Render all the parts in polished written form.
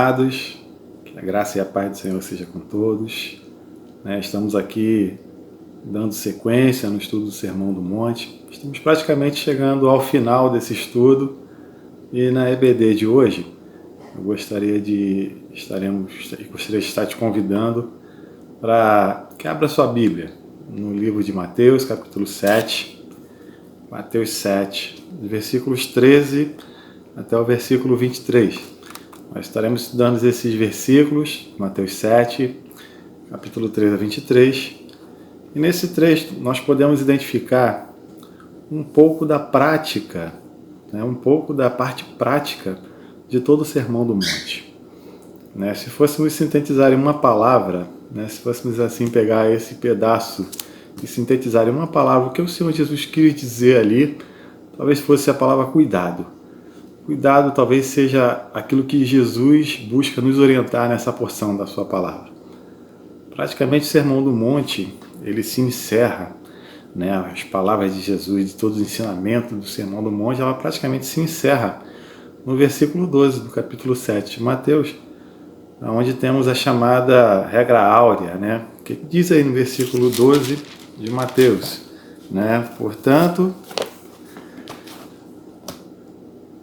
amados, que a graça e a paz do Senhor seja com todos. Estamos aqui dando sequência no estudo do Sermão do Monte. Estamos praticamente chegando ao final desse estudo e na EBD de hoje eu gostaria de estar te convidando para que abra sua Bíblia no livro de Mateus, capítulo 7, Mateus 7, versículos 13 até o versículo 23. Nós estaremos estudando esses versículos, Mateus 7, capítulo 13 a 23. E nesse trecho nós podemos identificar um pouco da prática, um pouco da parte prática de todo o Sermão do Monte. Se fôssemos sintetizar em uma palavra, se fôssemos assim pegar esse pedaço e sintetizar em uma palavra o que o Senhor Jesus quis dizer ali, talvez fosse a palavra cuidado. Cuidado talvez seja aquilo que Jesus busca nos orientar nessa porção da sua palavra. Praticamente o Sermão do Monte, ele se encerra, as palavras de Jesus, de todo o ensinamento do Sermão do Monte, ela praticamente se encerra no versículo 12 do capítulo 7 de Mateus, onde temos a chamada regra áurea, que diz aí no versículo 12 de Mateus, Portanto,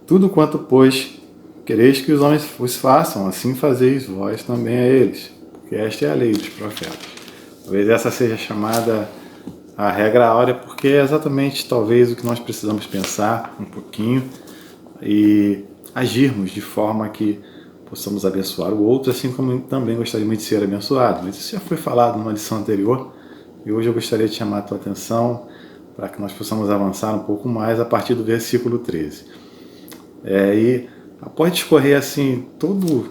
tudo quanto, pois, quereis que os homens vos façam, assim fazeis vós também a eles, porque esta é a lei dos profetas. Talvez essa seja chamada a regra áurea, porque é exatamente, talvez, o que nós precisamos pensar um pouquinho e agirmos de forma que possamos abençoar o outro, assim como também gostaríamos de ser abençoados. Mas isso já foi falado numa lição anterior, e hoje eu gostaria de chamar a tua atenção para que nós possamos avançar um pouco mais a partir do versículo 13. E após discorrer assim todos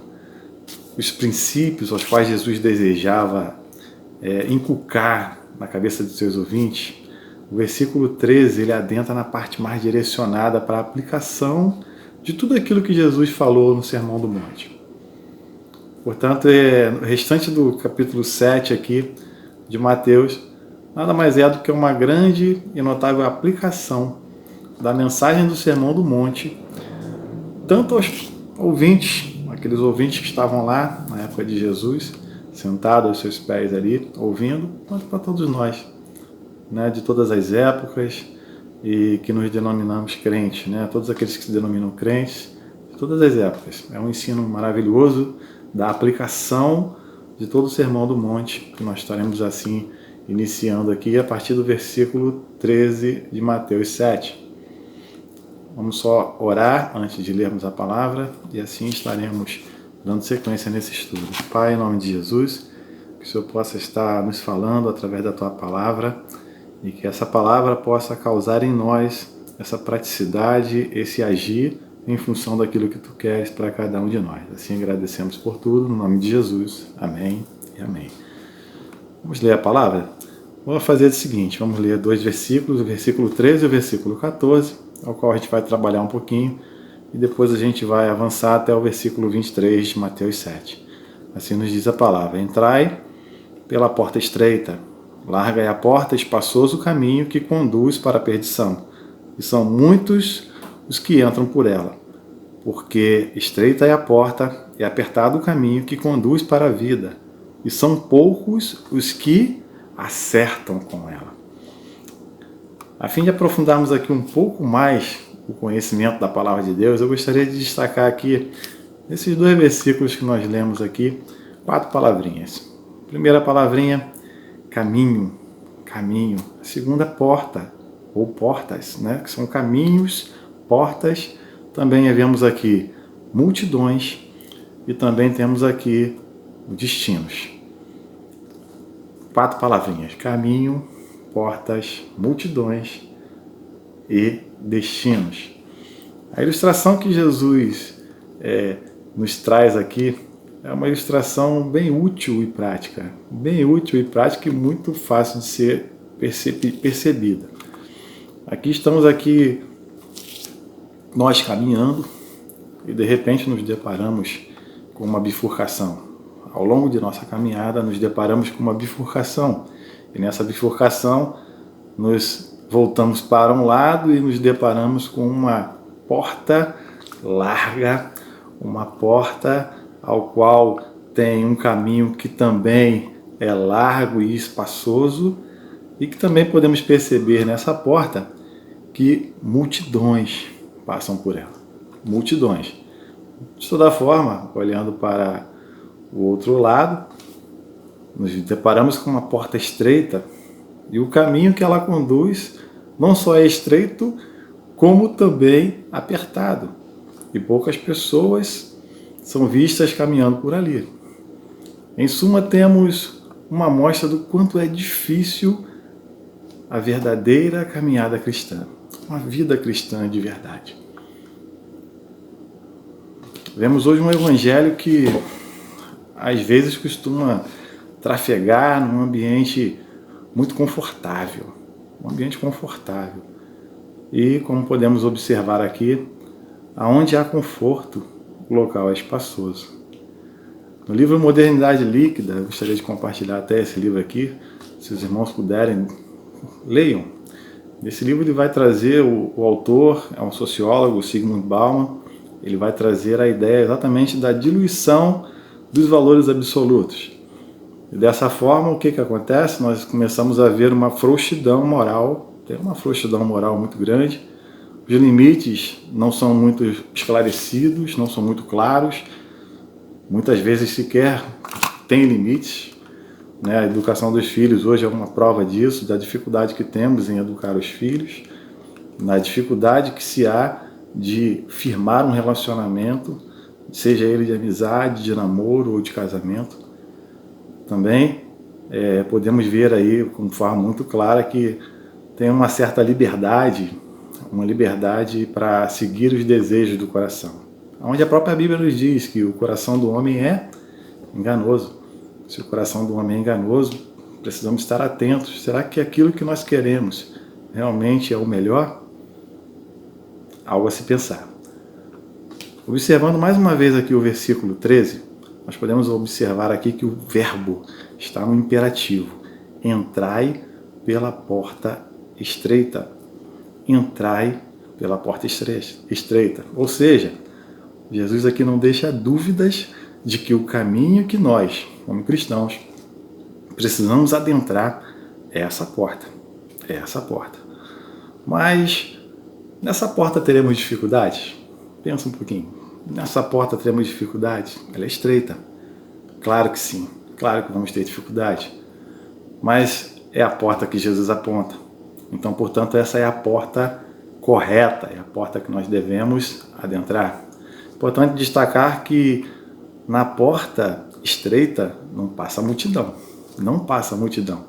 os princípios aos quais Jesus desejava inculcar na cabeça dos seus ouvintes, o versículo 13 ele adentra na parte mais direcionada para a aplicação de tudo aquilo que Jesus falou no Sermão do Monte. Portanto, o restante do capítulo 7 aqui de Mateus nada mais é do que uma grande e notável aplicação da mensagem do Sermão do Monte, tanto aos ouvintes, aqueles ouvintes que estavam lá na época de Jesus, sentados aos seus pés ali, ouvindo, quanto para todos nós, de todas as épocas e que nos denominamos crentes, todos aqueles que se denominam crentes, de todas as épocas. É um ensino maravilhoso da aplicação de todo o Sermão do Monte, que nós estaremos assim iniciando aqui a partir do versículo 13 de Mateus 7. Vamos só orar antes de lermos a palavra e assim estaremos dando sequência nesse estudo. Pai, em nome de Jesus, que o Senhor possa estar nos falando através da Tua palavra e que essa palavra possa causar em nós essa praticidade, esse agir em função daquilo que Tu queres para cada um de nós. Assim agradecemos por tudo, no nome de Jesus. Amém e amém. Vamos ler a palavra? Vamos fazer o seguinte, vamos ler dois versículos, o versículo 13 e o versículo 14, ao qual a gente vai trabalhar um pouquinho, e depois a gente vai avançar até o versículo 23 de Mateus 7. Assim nos diz a palavra: Entrai pela porta estreita, larga é a porta, espaçoso o caminho que conduz para a perdição, e são muitos os que entram por ela. Porque estreita é a porta, e apertado o caminho que conduz para a vida, e são poucos os que acertam com ela. A fim de aprofundarmos aqui um pouco mais o conhecimento da palavra de Deus, eu gostaria de destacar aqui, nesses dois versículos que nós lemos aqui, 4 palavrinhas. A primeira palavrinha, caminho, caminho. A segunda, porta, ou portas, que são caminhos, portas. Também vemos aqui multidões e também temos aqui destinos. 4 palavrinhas, caminho, portas, multidões e destinos. A ilustração que Jesus nos traz aqui é uma ilustração bem útil e prática e muito fácil de ser percebida. Aqui estamos nós caminhando e de repente nos deparamos com uma bifurcação. Ao longo de nossa caminhada nos deparamos com uma bifurcação e nessa bifurcação nos voltamos para um lado e nos deparamos com uma porta larga, uma porta ao qual tem um caminho que também é largo e espaçoso, e que também podemos perceber nessa porta que multidões passam por ela. Multidões. De toda forma, olhando para o outro lado, nos deparamos com uma porta estreita e o caminho que ela conduz não só é estreito, como também apertado. E poucas pessoas são vistas caminhando por ali. Em suma, temos uma amostra do quanto é difícil a verdadeira caminhada cristã, uma vida cristã de verdade. Vemos hoje um evangelho que às vezes costuma trafegar num ambiente muito confortável, um ambiente confortável. E como podemos observar aqui, aonde há conforto, o local é espaçoso. No livro Modernidade Líquida, eu gostaria de compartilhar até esse livro aqui, se os irmãos puderem, leiam. Nesse livro ele vai trazer, o autor é um sociólogo, Zygmunt Bauman, ele vai trazer a ideia exatamente da diluição dos valores absolutos. E dessa forma, o que acontece? Nós começamos a ver uma frouxidão moral, tem uma frouxidão moral muito grande, os limites não são muito esclarecidos, não são muito claros, muitas vezes sequer tem limites. A educação dos filhos hoje é uma prova disso, da dificuldade que temos em educar os filhos, na dificuldade que se há de firmar um relacionamento, seja ele de amizade, de namoro ou de casamento. Também podemos ver aí, com forma muito clara, que tem uma certa liberdade, uma liberdade para seguir os desejos do coração. Onde a própria Bíblia nos diz que o coração do homem é enganoso. Se o coração do homem é enganoso, precisamos estar atentos. Será que aquilo que nós queremos realmente é o melhor? Algo a se pensar. Observando mais uma vez aqui o versículo 13, nós podemos observar aqui que o verbo está no imperativo. Entrai pela porta estreita. Entrai pela porta estreita. Ou seja, Jesus aqui não deixa dúvidas de que o caminho que nós, como cristãos, precisamos adentrar é essa porta. É essa porta. Mas nessa porta teremos dificuldades? Pensa um pouquinho. Nessa porta teremos dificuldades? Ela é estreita. Claro que sim. Claro que vamos ter dificuldade. Mas é a porta que Jesus aponta. Então, portanto, essa é a porta correta. É a porta que nós devemos adentrar. Importante destacar que na porta estreita não passa multidão. Não passa multidão.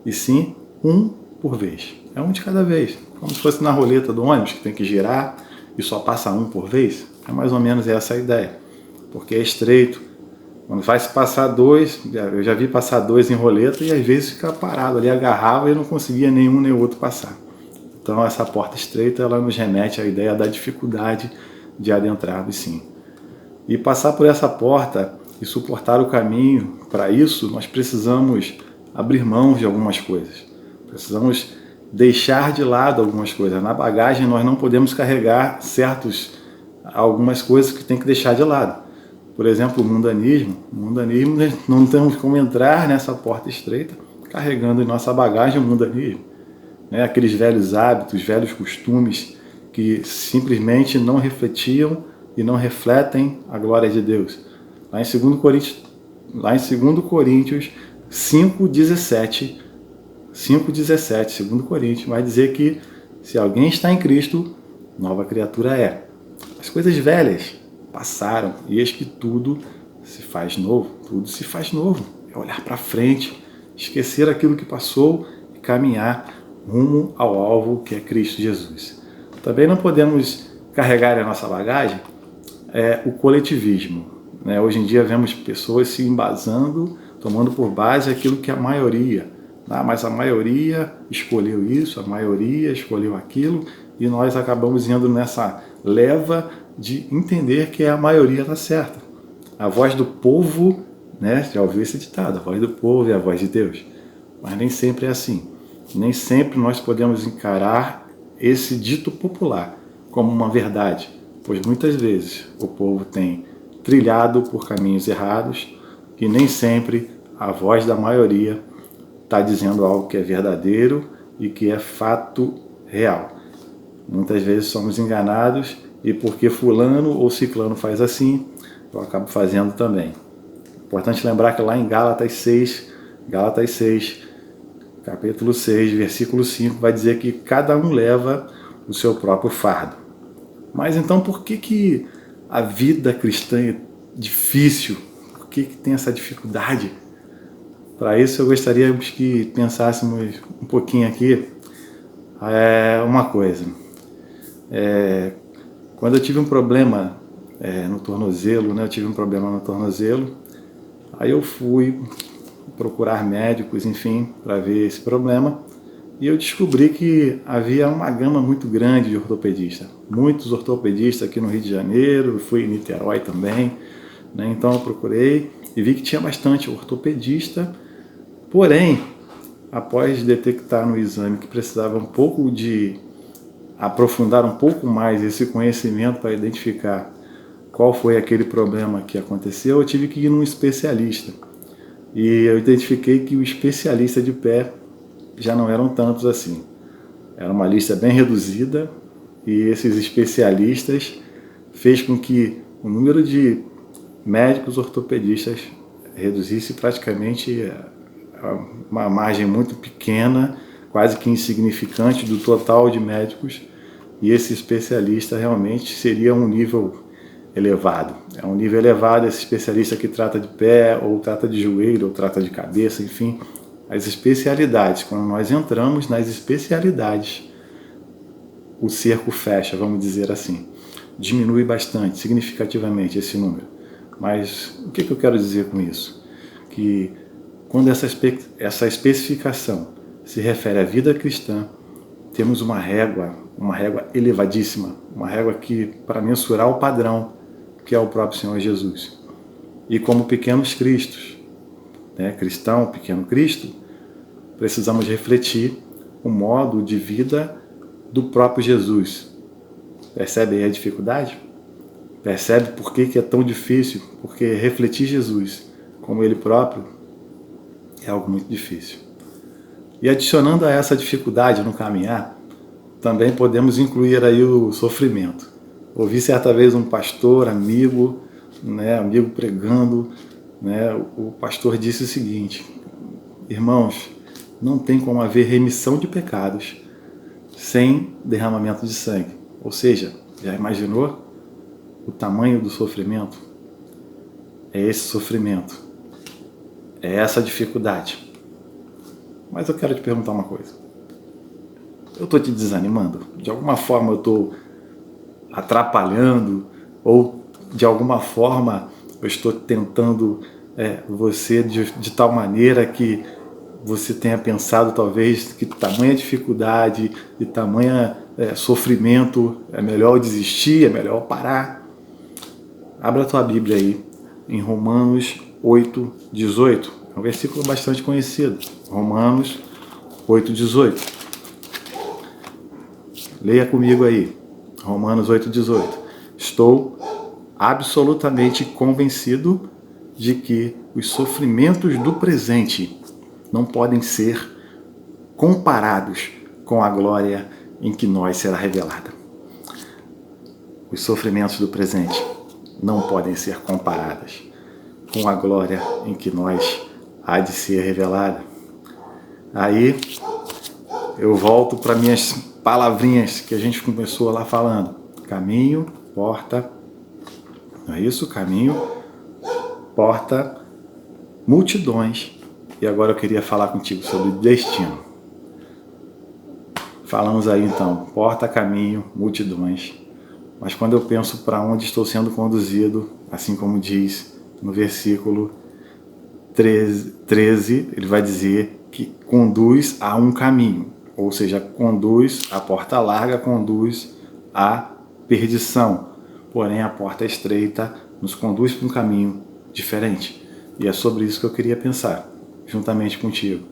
E sim, um por vez. É um de cada vez. Como se fosse na roleta do ônibus, que tem que girar e só passa um por vez. É mais ou menos essa a ideia. Porque é estreito. Quando vai se passar dois, eu já vi passar dois em roleta e às vezes fica parado ali, agarrava e não conseguia nenhum nem o outro passar. Então essa porta estreita, ela nos remete à ideia da dificuldade de adentrarmos, sim. E passar por essa porta e suportar o caminho, para isso nós precisamos abrir mão de algumas coisas. Precisamos deixar de lado algumas coisas. Na bagagem nós não podemos carregar algumas coisas que tem que deixar de lado. Por exemplo, o mundanismo. O mundanismo, não temos como entrar nessa porta estreita carregando em nossa bagagem o mundanismo. Aqueles velhos hábitos, velhos costumes que simplesmente não refletiam e não refletem a glória de Deus. Lá em 2 Coríntios 5,17, 2 Coríntios, vai dizer que se alguém está em Cristo, nova criatura é. As coisas velhas passaram e eis que tudo se faz novo. Tudo se faz novo. É olhar para frente, esquecer aquilo que passou e caminhar rumo ao alvo que é Cristo Jesus. Também não podemos carregar a nossa bagagem o coletivismo. Hoje em dia vemos pessoas se embasando, tomando por base aquilo que a maioria, mas a maioria escolheu isso, a maioria escolheu aquilo, e nós acabamos indo nessa leva de entender que a maioria está certa. A voz do povo, já ouviu esse ditado, a voz do povo é a voz de Deus. Mas nem sempre é assim. Nem sempre nós podemos encarar esse dito popular como uma verdade, pois muitas vezes o povo tem trilhado por caminhos errados e nem sempre a voz da maioria está dizendo algo que é verdadeiro e que é fato real. Muitas vezes somos enganados e porque fulano ou ciclano faz assim, eu acabo fazendo também. Importante lembrar que lá em Gálatas 6, capítulo 6, versículo 5, vai dizer que cada um leva o seu próprio fardo. Mas então por que a vida cristã é difícil? Por que tem essa dificuldade? Para isso eu gostaria que pensássemos um pouquinho aqui uma coisa. Quando eu tive um problema no tornozelo, aí eu fui procurar médicos, enfim, para ver esse problema, e eu descobri que havia uma gama muito grande de ortopedistas. Muitos ortopedistas aqui no Rio de Janeiro, fui em Niterói também, né? Então eu procurei e vi que tinha bastante ortopedista, porém, após detectar no exame que precisava um pouco de aprofundar um pouco mais esse conhecimento para identificar qual foi aquele problema que aconteceu, eu tive que ir num especialista. E eu identifiquei que o especialista de pé já não eram tantos assim. Era uma lista bem reduzida e esses especialistas fez com que o número de médicos ortopedistas reduzisse praticamente uma margem muito pequena, quase que insignificante do total de médicos, e esse especialista realmente seria um nível elevado. É um nível elevado esse especialista que trata de pé, ou trata de joelho, ou trata de cabeça, enfim, as especialidades. Quando nós entramos nas especialidades, o cerco fecha, vamos dizer assim. Diminui bastante, significativamente esse número. Mas o que eu quero dizer com isso? Que quando essa especificação se refere à vida cristã, temos uma régua elevadíssima, uma régua que para mensurar o padrão que é o próprio Senhor Jesus. E como pequenos cristos, cristão, pequeno Cristo, precisamos refletir o modo de vida do próprio Jesus. Percebe aí a dificuldade? Percebe por que é tão difícil? Porque refletir Jesus como Ele próprio é algo muito difícil. E adicionando a essa dificuldade no caminhar, também podemos incluir aí o sofrimento. Ouvi certa vez um pastor, amigo pregando, o pastor disse o seguinte: irmãos, não tem como haver remissão de pecados sem derramamento de sangue. Ou seja, já imaginou o tamanho do sofrimento? É esse sofrimento, é essa dificuldade. Mas eu quero te perguntar uma coisa. Eu estou te desanimando? De alguma forma eu estou atrapalhando? Ou de alguma forma eu estou tentando você de tal maneira que você tenha pensado talvez que tamanha dificuldade e tamanha sofrimento é melhor eu desistir, é melhor eu parar? Abra a tua Bíblia aí em Romanos 8:18. É um versículo bastante conhecido. Romanos 8:18. Leia comigo aí. Romanos 8:18. Estou absolutamente convencido de que os sofrimentos do presente não podem ser comparados com a glória em que nós será revelada. Os sofrimentos do presente não podem ser comparados com a glória em que nós há de ser revelada. Aí eu volto para minhas palavrinhas que a gente começou lá falando. Caminho, porta, não é isso? Caminho, porta, multidões. E agora eu queria falar contigo sobre destino. Falamos aí então, porta, caminho, multidões. Mas quando eu penso para onde estou sendo conduzido, assim como diz no versículo 13, ele vai dizer que conduz a um caminho. Ou seja, conduz, a porta larga conduz à perdição. Porém, a porta estreita nos conduz para um caminho diferente. E é sobre isso que eu queria pensar, juntamente contigo.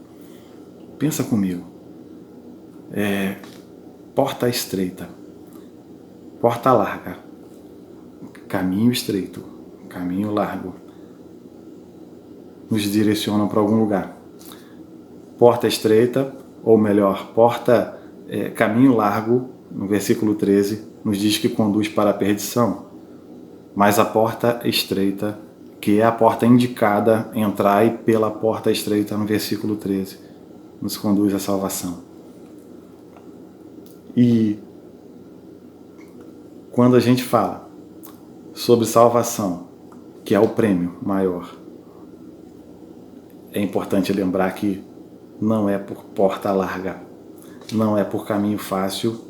Pensa comigo. Porta estreita, porta larga, caminho estreito. caminho largo, nos direcionam para algum lugar. Porta estreita, ou melhor, caminho largo, no versículo 13, nos diz que conduz para a perdição. Mas a porta estreita, que é a porta indicada, entrai pela porta estreita, no versículo 13, nos conduz à salvação. E quando a gente fala sobre salvação, que é o prêmio maior, é importante lembrar que não é por porta larga, não é por caminho fácil,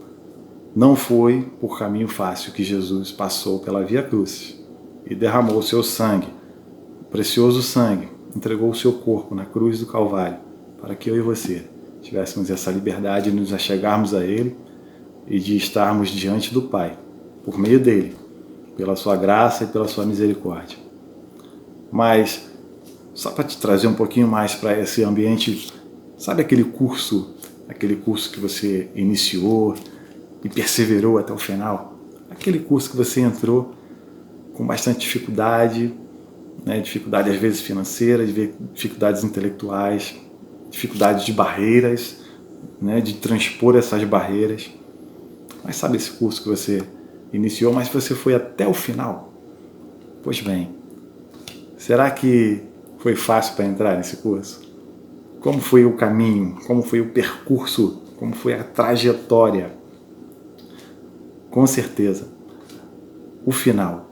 não foi por caminho fácil que Jesus passou pela Via Crucis e derramou o seu sangue, o precioso sangue, entregou o seu corpo na cruz do Calvário, para que eu e você tivéssemos essa liberdade de nos achegarmos a Ele e de estarmos diante do Pai, por meio dele, pela sua graça e pela sua misericórdia. Mas, só para te trazer um pouquinho mais para esse ambiente, sabe aquele curso que você iniciou e perseverou até o final? Aquele curso que você entrou com bastante dificuldade, né? Dificuldade às vezes financeiras, dificuldades intelectuais, dificuldades de barreiras, né? De transpor essas barreiras. Mas sabe esse curso que você iniciou, mas você foi até o final? Pois bem, será que foi fácil para entrar nesse curso? Como foi o caminho? Como foi o percurso? Como foi a trajetória? Com certeza, o final,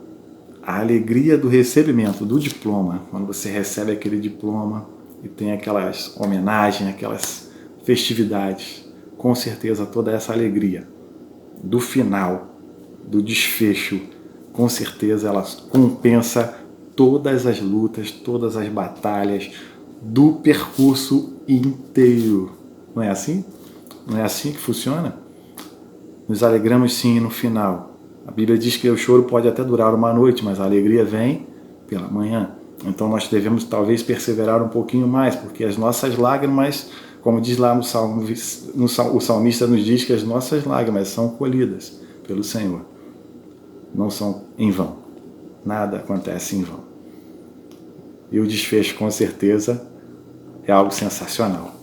a alegria do recebimento do diploma, quando você recebe aquele diploma e tem aquelas homenagens, aquelas festividades, com certeza toda essa alegria do final, do desfecho, com certeza ela compensa todas as lutas, todas as batalhas do percurso inteiro. Não é assim? Não é assim que funciona? Nos alegramos sim no final. A Bíblia diz que o choro pode até durar uma noite, mas a alegria vem pela manhã. Então nós devemos talvez perseverar um pouquinho mais, porque as nossas lágrimas, como diz lá no Salmo, o salmista nos diz que as nossas lágrimas são colhidas pelo Senhor. Não são em vão. Nada acontece em vão. E o desfecho, com certeza, é algo sensacional.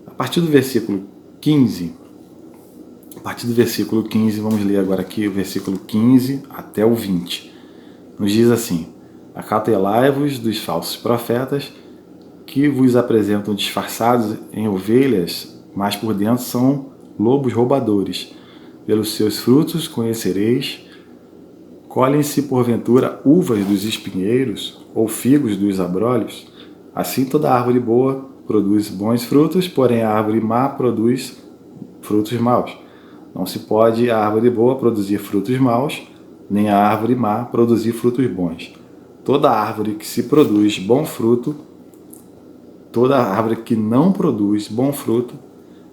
A partir do versículo 15, vamos ler agora aqui o versículo 15 até o 20. Nos diz assim: acautelai-vos dos falsos profetas, que vos apresentam disfarçados em ovelhas, mas por dentro são lobos roubadores. Pelos seus frutos conhecereis. Colhem-se porventura uvas dos espinheiros, ou figos dos abrolhos? Assim toda árvore boa produz bons frutos, porém a árvore má produz frutos maus. Não se pode a árvore boa produzir frutos maus, nem a árvore má produzir frutos bons. Toda árvore que se produz bom fruto, toda árvore que não produz bom fruto,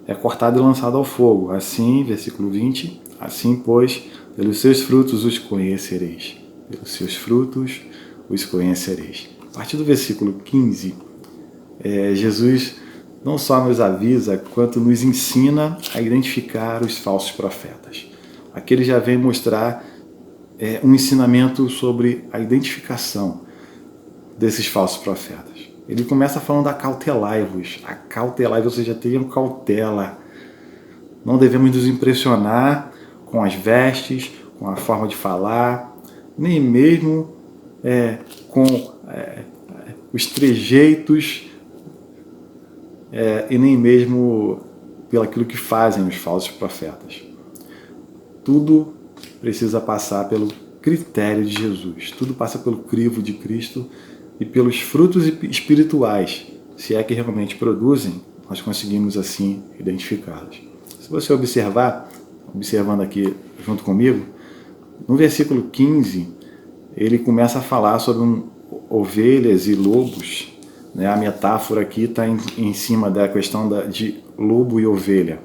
é cortada e lançada ao fogo. Assim, versículo 20, assim, pois, pelos seus frutos os conhecereis. Pelos seus frutos os conhecereis. A partir do versículo 15, Jesus não só nos avisa, quanto nos ensina a identificar os falsos profetas. Aqui ele já vem mostrar um ensinamento sobre a identificação desses falsos profetas. Ele começa falando acautelai-vos. Acautelai-vos, ou seja, tenham cautela. Não devemos nos impressionar com as vestes, com a forma de falar, nem mesmo com os trejeitos e nem mesmo pelo aquilo que fazem os falsos profetas. Tudo precisa passar pelo critério de Jesus. Tudo passa pelo crivo de Cristo e pelos frutos espirituais, se é que realmente produzem, nós conseguimos assim identificá-los. Se você observando aqui junto comigo, no versículo 15, ele começa a falar sobre ovelhas e lobos, né? A metáfora aqui está em cima da questão de lobo e ovelha.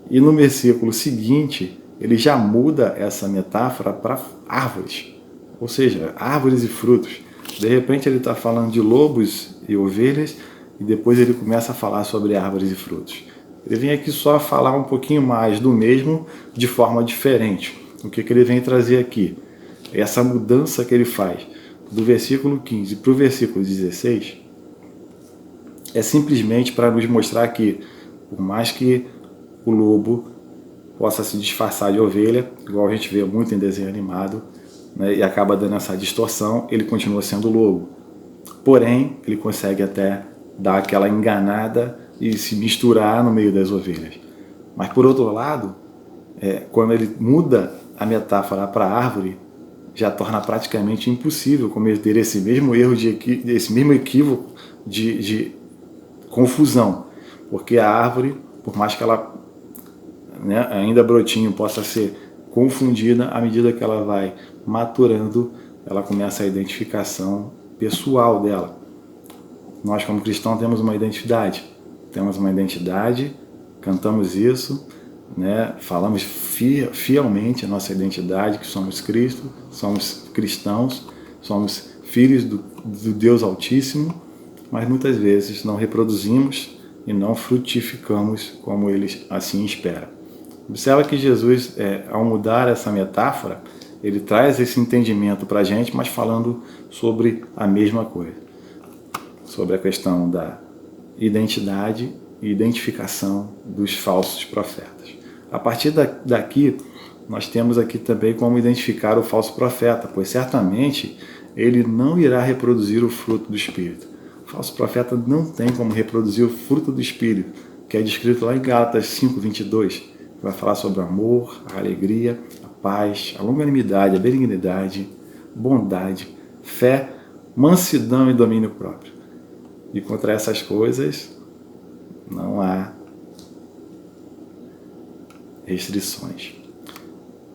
E no versículo seguinte, ele já muda essa metáfora para árvores, ou seja, árvores e frutos. De repente ele está falando de lobos e ovelhas e depois ele começa a falar sobre árvores e frutos. Ele vem aqui só falar um pouquinho mais do mesmo de forma diferente. O que ele vem trazer aqui? Essa mudança que ele faz do versículo 15 para o versículo 16 é simplesmente para nos mostrar que, por mais que o lobo possa se disfarçar de ovelha, igual a gente vê muito em desenho animado, né, e acaba dando essa distorção, ele continua sendo lobo. Porém, ele consegue até dar aquela enganada e se misturar no meio das ovelhas. Mas, por outro lado, quando ele muda a metáfora para a árvore, já torna praticamente impossível cometer esse mesmo erro, esse mesmo equívoco de confusão. Porque a árvore, por mais que ela, né, ainda brotinho, possa ser confundida, à medida que ela vai maturando, ela começa a identificação pessoal dela. Nós, como cristãos, temos uma identidade. Cantamos isso, né? Falamos fielmente a nossa identidade, que somos Cristo, somos cristãos, somos filhos do Deus Altíssimo, mas muitas vezes não reproduzimos e não frutificamos como Ele assim espera. Observa que Jesus, ao mudar essa metáfora, ele traz esse entendimento para a gente, mas falando sobre a mesma coisa, sobre a questão da identidade e identificação dos falsos profetas. A partir daqui, nós temos aqui também como identificar o falso profeta, pois certamente ele não irá reproduzir o fruto do Espírito. O falso profeta não tem como reproduzir o fruto do Espírito, que é descrito lá em Gálatas 5:22, que vai falar sobre o amor, a alegria, a paz, a longanimidade, a benignidade, bondade, fé, mansidão e domínio próprio. E contra essas coisas não há restrições.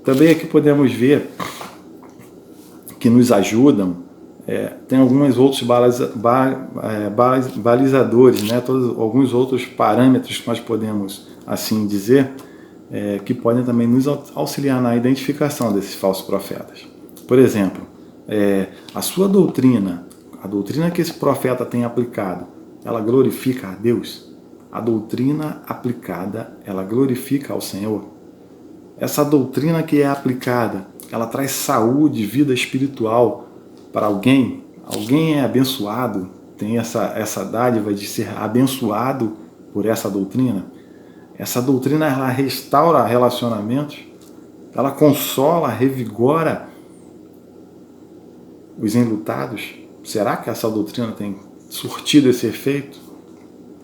Também aqui podemos ver que nos ajudam, tem alguns outros balizadores, né? Alguns outros parâmetros que nós podemos assim dizer, que podem também nos auxiliar na identificação desses falsos profetas. Por exemplo, a sua doutrina, a doutrina que esse profeta tem aplicado, ela glorifica a Deus? A doutrina aplicada, ela glorifica ao Senhor? Essa doutrina que é aplicada, ela traz saúde, vida espiritual para alguém? Alguém é abençoado? Tem essa dádiva de ser abençoado por essa doutrina? Essa doutrina, ela restaura relacionamentos? Ela consola, revigora os enlutados? Será que essa doutrina tem surtido esse efeito?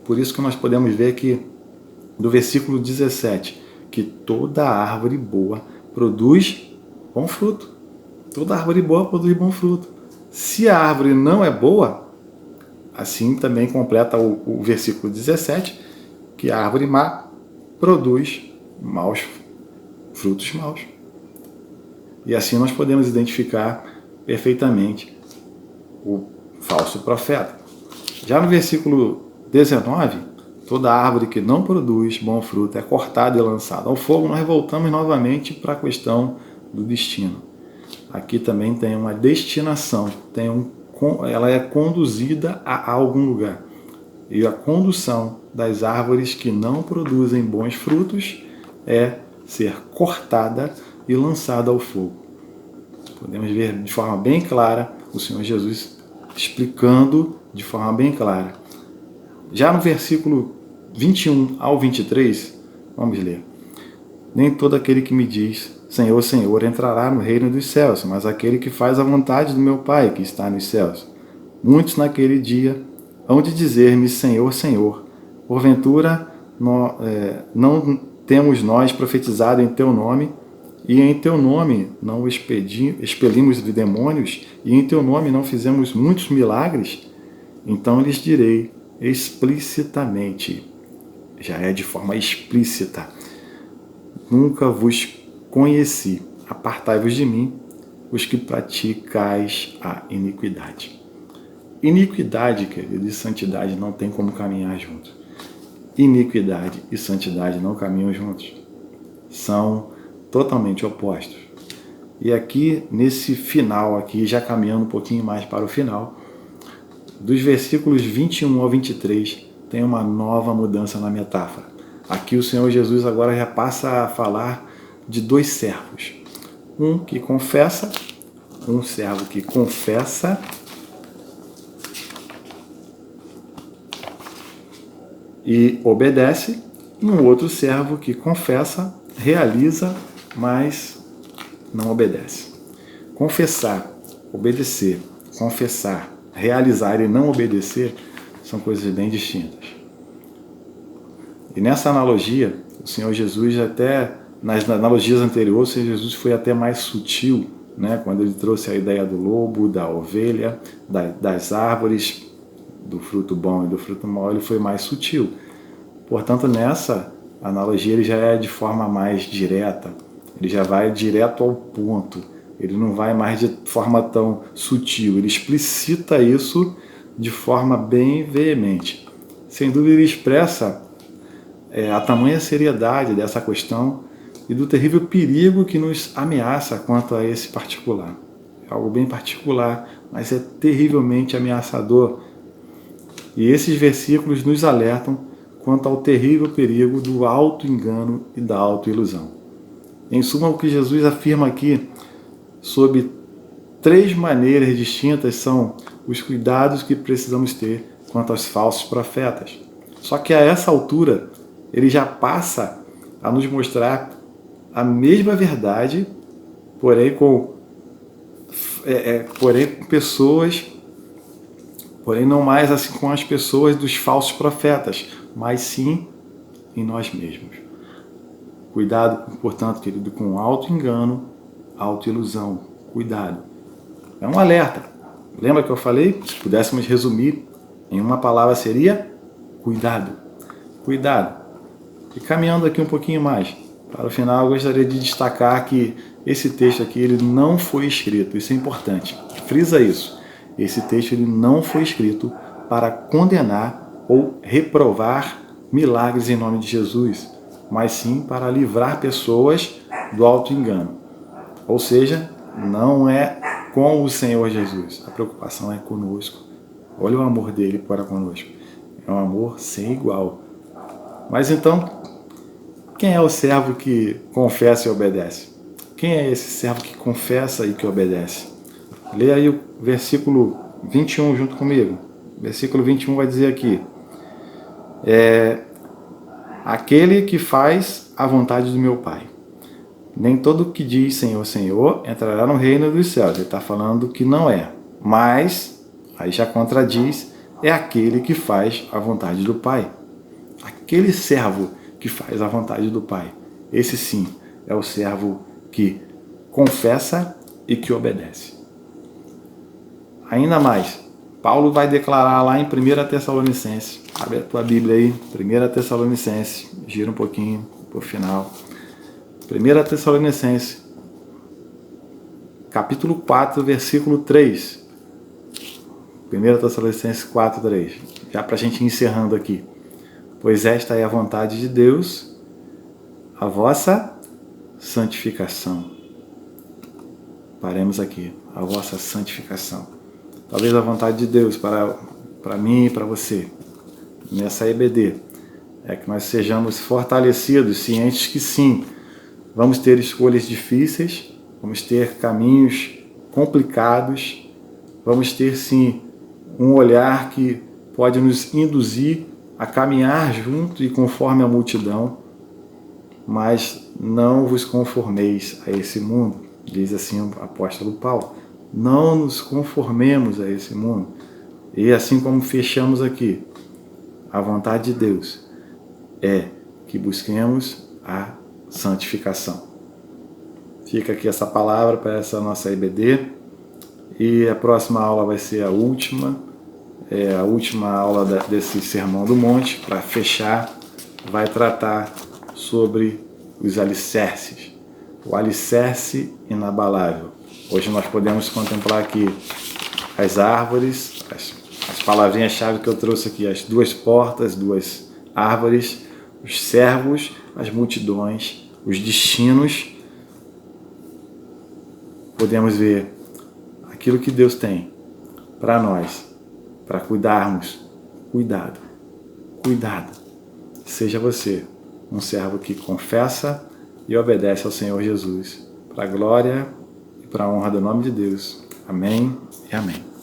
Por isso que nós podemos ver aqui, do versículo 17, que toda árvore boa produz bom fruto. Toda árvore boa produz bom fruto. Se a árvore não é boa, assim também completa o versículo 17, que a árvore má produz frutos maus. E assim nós podemos identificar perfeitamente o falso profeta. Já no versículo 19, toda árvore que não produz bom fruto é cortada e lançada ao fogo. Nós voltamos novamente para a questão do destino. Aqui também tem uma destinação, ela é conduzida a algum lugar. E a condução das árvores que não produzem bons frutos é ser cortada e lançada ao fogo. Podemos ver de forma bem clara o Senhor Jesus explicando de forma bem clara. Já no versículo 21 ao 23, vamos ler. Nem todo aquele que me diz, Senhor, Senhor, entrará no reino dos céus, mas aquele que faz a vontade do meu Pai que está nos céus. Muitos naquele dia hão de dizer-me, Senhor, Senhor, porventura não temos nós profetizado em teu nome, e em teu nome não expelimos de demônios, e em teu nome não fizemos muitos milagres? Então lhes direi explicitamente, já é de forma explícita, nunca vos conheci, apartai-vos de mim, os que praticais a iniquidade. Iniquidade, querido, e santidade não tem como caminhar juntos. Iniquidade e santidade não caminham juntos. São totalmente opostos. E aqui, nesse final, aqui, já caminhando um pouquinho mais para o final, dos versículos 21 ao 23, tem uma nova mudança na metáfora. Aqui o Senhor Jesus agora já passa a falar de dois servos. Um que confessa um servo que confessa e obedece, e um outro servo que confessa, realiza, mas não obedece. Confessar, obedecer, confessar, realizar e não obedecer são coisas bem distintas. E nessa analogia, o Senhor Jesus até, nas analogias anteriores, o Senhor Jesus foi até mais sutil, né? Quando ele trouxe a ideia do lobo, da ovelha, das árvores, do fruto bom e do fruto mau, ele foi mais sutil. Portanto, nessa analogia ele já é de forma mais direta, ele já vai direto ao ponto, ele não vai mais de forma tão sutil, ele explicita isso de forma bem veemente. Sem dúvida ele expressa a tamanha seriedade dessa questão e do terrível perigo que nos ameaça quanto a esse particular. É algo bem particular, mas é terrivelmente ameaçador. E esses versículos nos alertam quanto ao terrível perigo do auto-engano e da auto-ilusão. Em suma, o que Jesus afirma aqui sob 3 maneiras distintas são os cuidados que precisamos ter quanto aos falsos profetas. Só que a essa altura, ele já passa a nos mostrar a mesma verdade, porém com pessoas, porém não mais assim com as pessoas dos falsos profetas, mas sim em nós mesmos. Cuidado, portanto, querido, com auto-engano, auto-ilusão. Cuidado. É um alerta. Lembra que eu falei? Se pudéssemos resumir em uma palavra seria cuidado. Cuidado. E caminhando aqui um pouquinho mais, para o final eu gostaria de destacar que esse texto aqui ele não foi escrito, isso é importante, frisa isso. Esse texto ele não foi escrito para condenar ou reprovar milagres em nome de Jesus, mas sim para livrar pessoas do auto-engano. Ou seja, não é com o Senhor Jesus, a preocupação é conosco. Olha o amor dele para conosco, é um amor sem igual. Mas então, quem é o servo que confessa e obedece? Quem é esse servo que confessa e que obedece? Leia aí o versículo 21 junto comigo. Versículo 21 vai dizer aqui: aquele que faz a vontade do meu Pai. Nem todo que diz Senhor, Senhor entrará no reino dos céus. Ele está falando que não é. Mas, aí já contradiz, é aquele que faz a vontade do Pai. Aquele servo que faz a vontade do Pai. Esse sim é o servo que confessa e que obedece. Ainda mais, Paulo vai declarar lá em 1 Tessalonicenses, abre a tua Bíblia aí, 1 Tessalonicenses, gira um pouquinho para o final. 1 Tessalonicenses, capítulo 4, versículo 3. 1 Tessalonicenses 4, 3. Já para a gente ir encerrando aqui. Pois esta é a vontade de Deus, a vossa santificação. Paremos aqui, a vossa santificação. Talvez a vontade de Deus para mim e para você, nessa EBD, é que nós sejamos fortalecidos, cientes que sim, vamos ter escolhas difíceis, vamos ter caminhos complicados, vamos ter sim um olhar que pode nos induzir a caminhar junto e conforme a multidão, mas não vos conformeis a esse mundo, diz assim o apóstolo Paulo. Não nos conformemos a esse mundo. E assim como fechamos aqui, a vontade de Deus é que busquemos a santificação. Fica aqui essa palavra para essa nossa EBD. E a próxima aula vai ser a última aula desse Sermão do Monte. Para fechar, vai tratar sobre os alicerces. O alicerce inabalável. Hoje nós podemos contemplar aqui as árvores, as palavrinhas-chave que eu trouxe aqui, as 2 portas, 2 árvores, os servos, as multidões, os destinos. Podemos ver aquilo que Deus tem para nós, para cuidarmos. Cuidado, cuidado. Seja você um servo que confessa e obedece ao Senhor Jesus, para a glória para a honra do nome de Deus. Amém e amém.